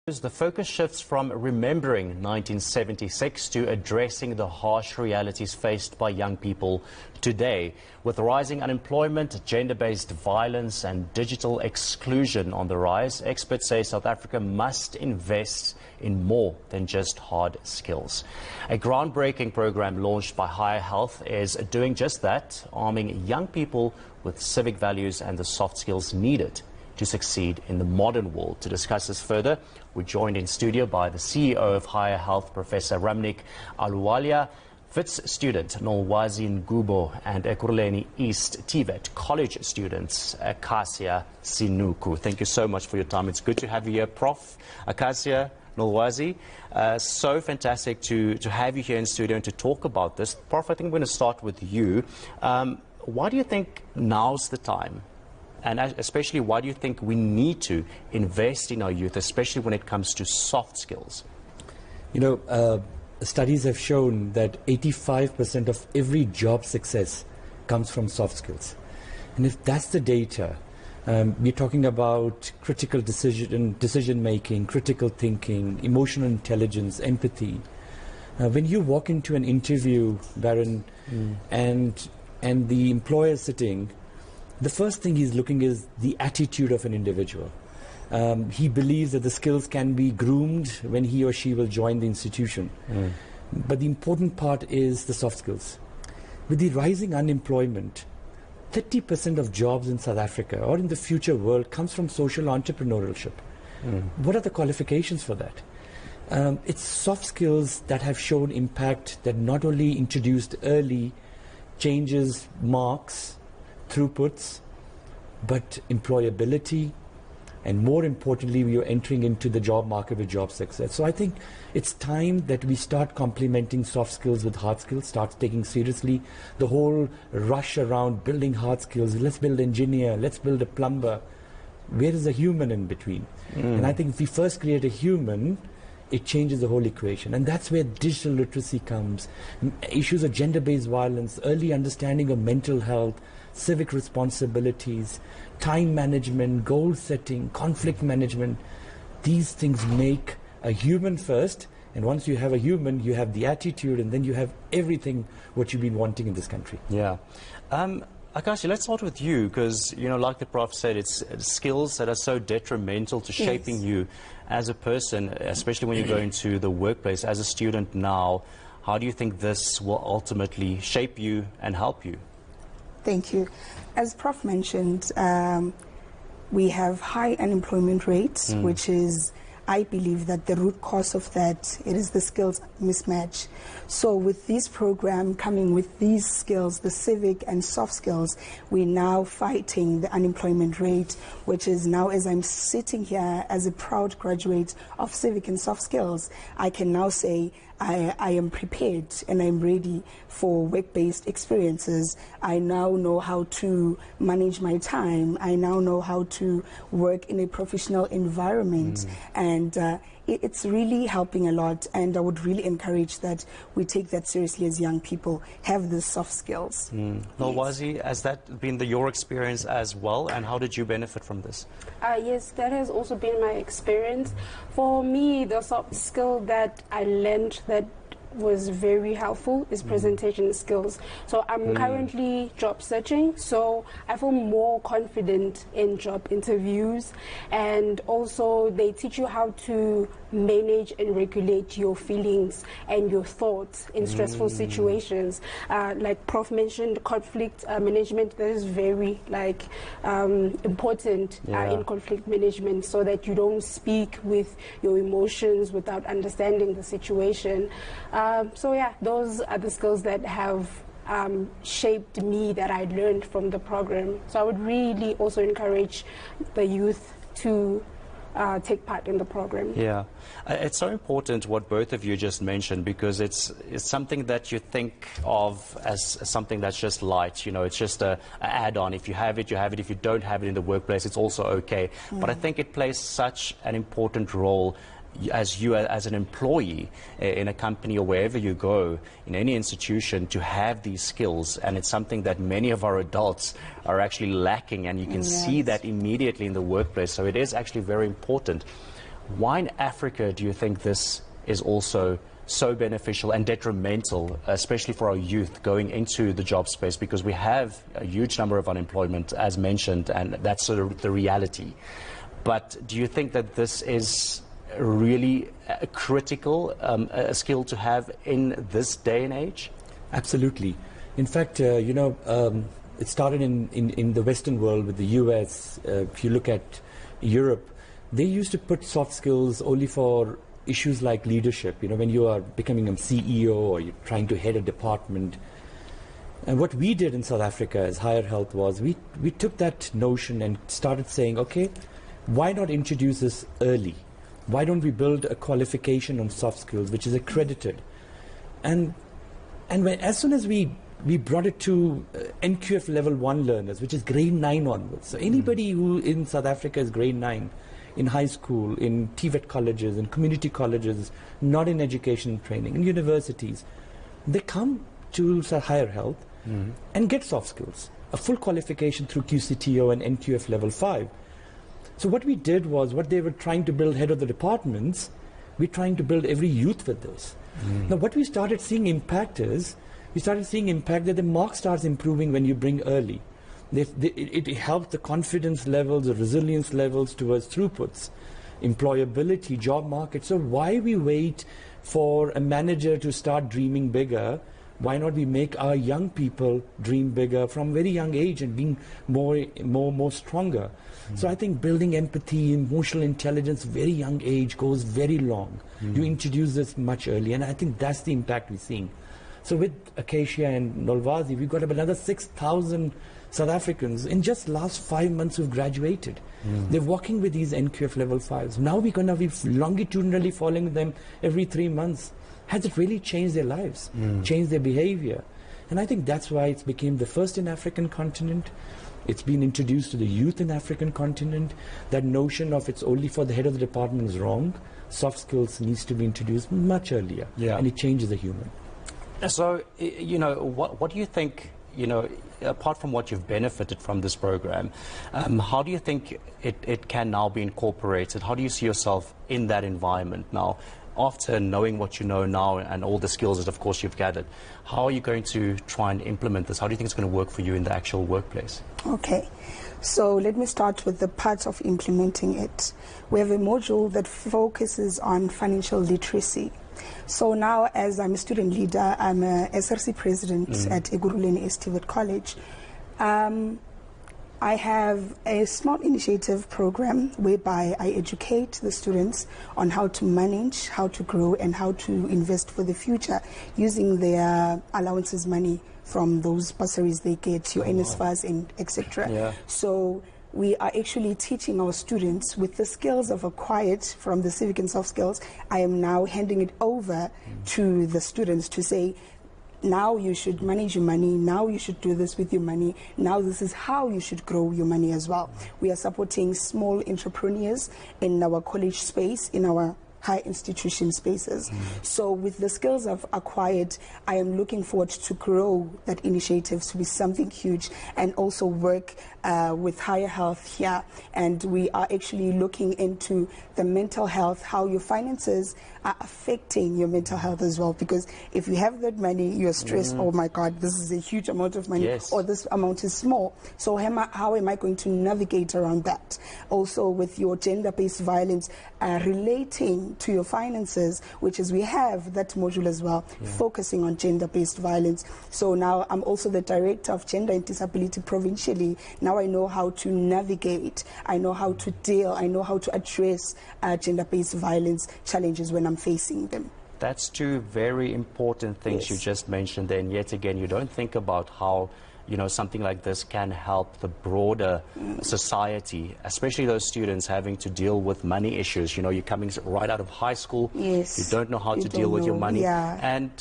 The focus shifts from remembering 1976 to addressing the harsh realities faced by young people today. With rising unemployment, gender-based violence and digital exclusion on the rise, experts say South Africa must invest in more than just hard skills. A groundbreaking program launched by Higher Health is doing just that, arming young people with civic values and the soft skills needed to succeed in the modern world. To discuss this further, we're joined in studio by the CEO of Higher Health, Professor Ramneek Ahluwalia, Wits student Nolwazi Ngubo, and Ekurhuleni East TVET College students Acacia, Sinuku. Thank you so much for your time. It's good to have you here, Prof. Acacia, Nolwazi. So fantastic to have you here in studio and to talk about this. Prof, I think I'm going to start with you. Why do you think now's the time? And especially, why do you think we need to invest in our youth, especially when it comes to soft skills? You know, studies have shown that 85% of every job success comes from soft skills. And if that's the data, we're talking about critical decision making, critical thinking, emotional intelligence, empathy. When you walk into an interview, Baron, and the employer is sitting, the first thing he's looking is the attitude of an individual. He believes that the skills can be groomed when he or she will join the institution. But the important part is the soft skills. With the rising unemployment, 30% of jobs in South Africa or in the future world comes from social entrepreneurship. What are the qualifications for that? It's soft skills that have shown impact, that not only introduced early changes, marks, throughputs, but employability, and more importantly, we are entering into the job market with job success. So I think it's time that we start complementing soft skills with hard skills, start taking seriously the whole rush around building hard skills. Let's build an engineer, let's build a plumber. Where is the human in between? And I think if we first create a human, it changes the whole equation. And that's where digital literacy comes. Issues of gender-based violence, early understanding of mental health, civic responsibilities, time management, goal setting, conflict management. These things make a human first, and once you have a human, you have the attitude, and then you have everything what you've been wanting in this country. Yeah. Acacia, let's start with you, because, you know, like the Prof said, it's skills that are so detrimental to shaping you as a person, especially when you go into the workplace as a student now. How do you think this will ultimately shape you and help you? Thank you. As Prof mentioned, we have high unemployment rates, which is, I believe that the root cause of that, it is the skills mismatch. So with this program coming with these skills, the civic and soft skills, we're now fighting the unemployment rate, which is now, as I'm sitting here as a proud graduate of civic and soft skills, I can now say I am prepared and I'm ready for work-based experiences. I now know how to manage my time. I now know how to work in a professional environment. And it's really helping a lot, and I would really encourage that we take that seriously as young people, have the soft skills. Nolwazi, has that been your experience as well, and how did you benefit from this? Yes, that has also been my experience. For me, the soft skill that I learned that was very helpful is presentation skills. So I'm currently job searching, so I feel more confident in job interviews, and also they teach you how to manage and regulate your feelings and your thoughts in stressful situations. Like Prof mentioned, conflict management, that is very important in conflict management, so that you don't speak with your emotions without understanding the situation. So yeah, those are the skills that have shaped me, that I learned from the program. So I would really also encourage the youth to take part in the program. Yeah, it's so important what both of you just mentioned, because it's something that you think of as something that's just light, you know, it's just a add-on. If you have it, you have it. If you don't have it in the workplace, it's also okay. But I think it plays such an important role as an employee in a company or wherever you go, in any institution, to have these skills. And it's something that many of our adults are actually lacking, and you can see that immediately in the workplace. So it is actually very important. Why in Africa do you think this is also so beneficial and detrimental, especially for our youth going into the job space, because we have a huge number of unemployment, as mentioned, and that's sort of the reality. But do you think that this is really a critical a skill to have in this day and age? Absolutely. In fact, it started in the Western world with the US. If you look at Europe, they used to put soft skills only for issues like leadership, when you are becoming a CEO or you're trying to head a department. And what we did in South Africa as Higher Health was we took that notion and started saying, okay, why not introduce this early? Why don't we build a qualification on soft skills which is accredited? And as soon as we brought it to NQF level 1 learners, which is grade 9 onwards. So anybody who in South Africa is grade 9, in high school, in TVET colleges, in community colleges, not in education training, in universities, they come to Higher Health and get soft skills, a full qualification through QCTO and NQF level 5. So what we did was, what they were trying to build head of the departments, we're trying to build every youth with those. Now what we started seeing impact is, that the mark starts improving when you bring early. It helps the confidence levels, the resilience levels towards throughputs, employability, job market. So why we wait for a manager to start dreaming bigger? Why not we make our young people dream bigger from very young age and being more stronger? So I think building empathy, emotional intelligence, very young age goes very long. You introduce this much early, and I think that's the impact we're seeing. So with Acacia and Nolwazi, we've got another 6,000 South Africans in just last 5 months who've graduated. They're working with these NQF level 5s. Now we're going to be longitudinally following them every 3 months. Has it really changed their lives, changed their behavior? And I think that's why it's became the first in African continent. It's been introduced to the youth in African continent. That notion of it's only for the head of the department is wrong. Soft skills needs to be introduced much earlier, and it changes the human. So, what do you think, apart from what you've benefited from this program, how do you think it can now be incorporated? How do you see yourself in that environment now, after knowing what you know now and all the skills that, of course, you've gathered? How are you going to try and implement this? How do you think it's going to work for you in the actual workplace? Okay. So let me start with the part of implementing it. We have a module that focuses on financial literacy. So now, as I'm a student leader, I'm a SRC president at Ekurhuleni East TVET College. I have a small initiative program whereby I educate the students on how to manage, how to grow, and how to invest for the future using their allowances money from those bursaries they get, your NSFAs and etc. So we are actually teaching our students with the skills I've acquired from the Civic and Soft Skills. I am now handing it over to the students to say, now you should manage your money, now you should do this with your money, now this is how you should grow your money as well. We are supporting small entrepreneurs in our college space, in our high institution spaces. So with the skills I've acquired, I am looking forward to grow that initiative to be something huge, and also work with Higher Health here. And we are actually looking into the mental health, how your finances are affecting your mental health as well. Because if you have that money, you're stressed, oh my God, this is a huge amount of money, or this amount is small. So how am I going to navigate around that? Also with your gender-based violence, relating to your finances, which is we have that module as well, focusing on gender-based violence. So now I'm also the director of gender and disability provincially. Now I know how to navigate, I know how to deal, I know how to address gender-based violence challenges when I'm facing them. That's two very important things you just mentioned there, and yet again you don't think about how something like this can help the broader society, especially those students having to deal with money issues. You're coming right out of high school, you don't know how to deal with your money, and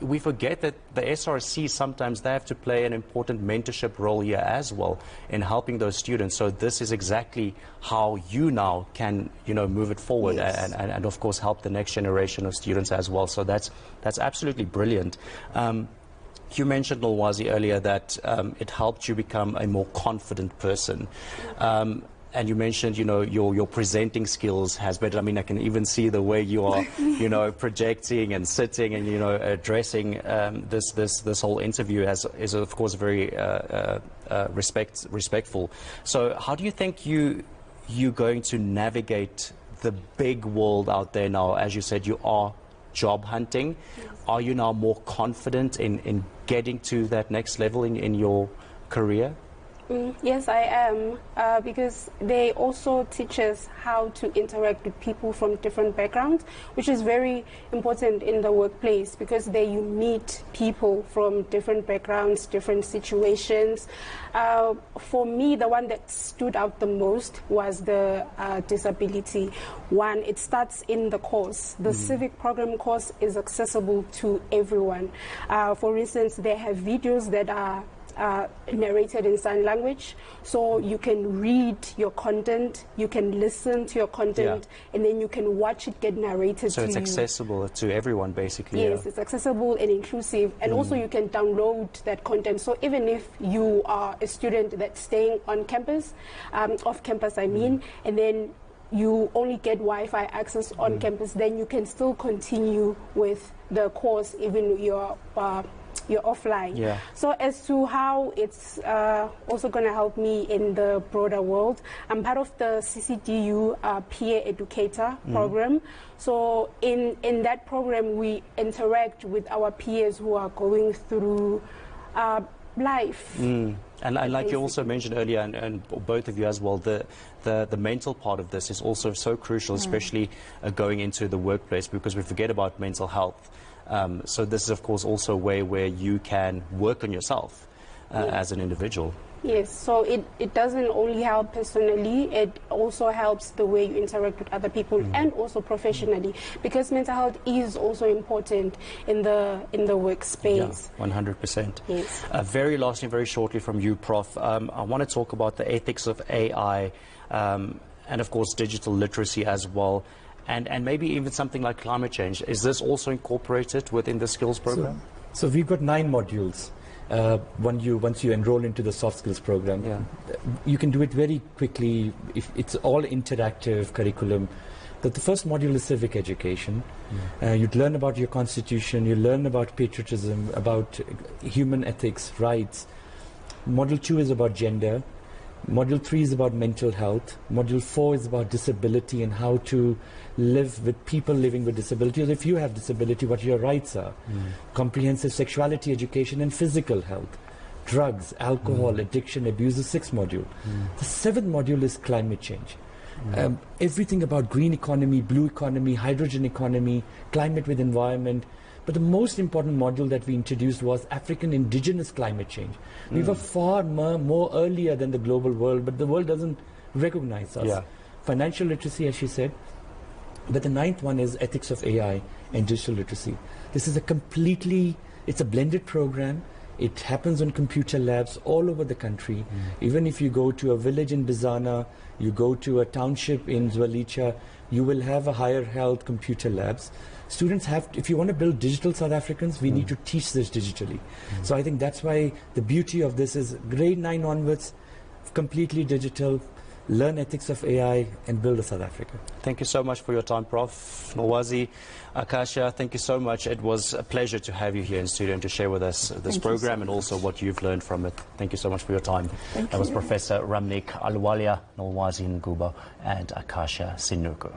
we forget that the SRC sometimes they have to play an important mentorship role here as well in helping those students. So this is exactly how you now can move it forward and of course help the next generation of students as well. So that's absolutely brilliant. You mentioned, Nolwazi, earlier that it helped you become a more confident person. And you mentioned, your presenting skills has better. I mean, I can even see the way you are, projecting and sitting and, addressing this whole interview is of course very respectful. So how do you think you're going to navigate the big world out there now? As you said, you are job hunting. Yes. Are you now more confident in getting to that next level in your career? Yes, I am, because they also teach us how to interact with people from different backgrounds, which is very important in the workplace, because there you meet people from different backgrounds, different situations. For me, the one that stood out the most was the disability one. It starts in the course. The civic program course is accessible to everyone. For instance, they have videos that are narrated in sign language, so you can read your content, you can listen to your content, and then you can watch it get narrated so to you. So it's accessible to everyone, basically. Yes, it's accessible and inclusive, and also you can download that content. So even if you are a student that's staying on campus, off campus I mean, and then you only get Wi-Fi access on campus, then you can still continue with the course even you're offline. Yeah. So as to how it's also going to help me in the broader world, I'm part of the CCDU peer educator program. So in that program, we interact with our peers who are going through life. And like you also mentioned earlier, and both of you as well, the mental part of this is also so crucial, especially going into the workplace, because we forget about mental health. So this is, of course, also a way where you can work on yourself as an individual. Yes, so it doesn't only help personally, it also helps the way you interact with other people and also professionally, because mental health is also important in the workspace. Yeah, 100%. Yes. Very lastly, very shortly from you, Prof, I want to talk about the ethics of AI and, of course, digital literacy as well. And maybe even something like climate change. Is this also incorporated within the skills program? So we've got 9 modules. Once you enroll into the soft skills program, you can do it very quickly. If it's all interactive curriculum. The first module is civic education. You'd learn about your constitution, you learn about patriotism, about human ethics, rights. Module 2 is about gender. Module 3 is about mental health. Module 4 is about disability and how to live with people living with disability, or if you have disability, what your rights are. Comprehensive sexuality education and physical health. Drugs, alcohol, addiction, abuse, the 6th module. The 7th module is climate change. Everything about green economy, blue economy, hydrogen economy, climate with environment. But the most important module that we introduced was African indigenous climate change. We were far more earlier than the global world, but the world doesn't recognize us. Financial literacy, as she said. But the 9th one is ethics of AI and digital literacy. This is it's a blended program. It happens on computer labs all over the country. Even if you go to a village in Bizana, you go to a township in Zwalicha, you will have a higher health computer labs. Students if you want to build digital South Africans, we need to teach this digitally. So I think that's why the beauty of this is grade 9 onwards, completely digital, learn ethics of AI and build a South Africa. Thank you so much for your time, Prof. Nolwazi, Acacia, thank you so much. It was a pleasure to have you here in studio and to share with us this program and also what you've learned from it. Thank you so much for your time. That was Professor Ramneek Ahluwalia, Nolwazi Ngubo and Acacia Sinuku.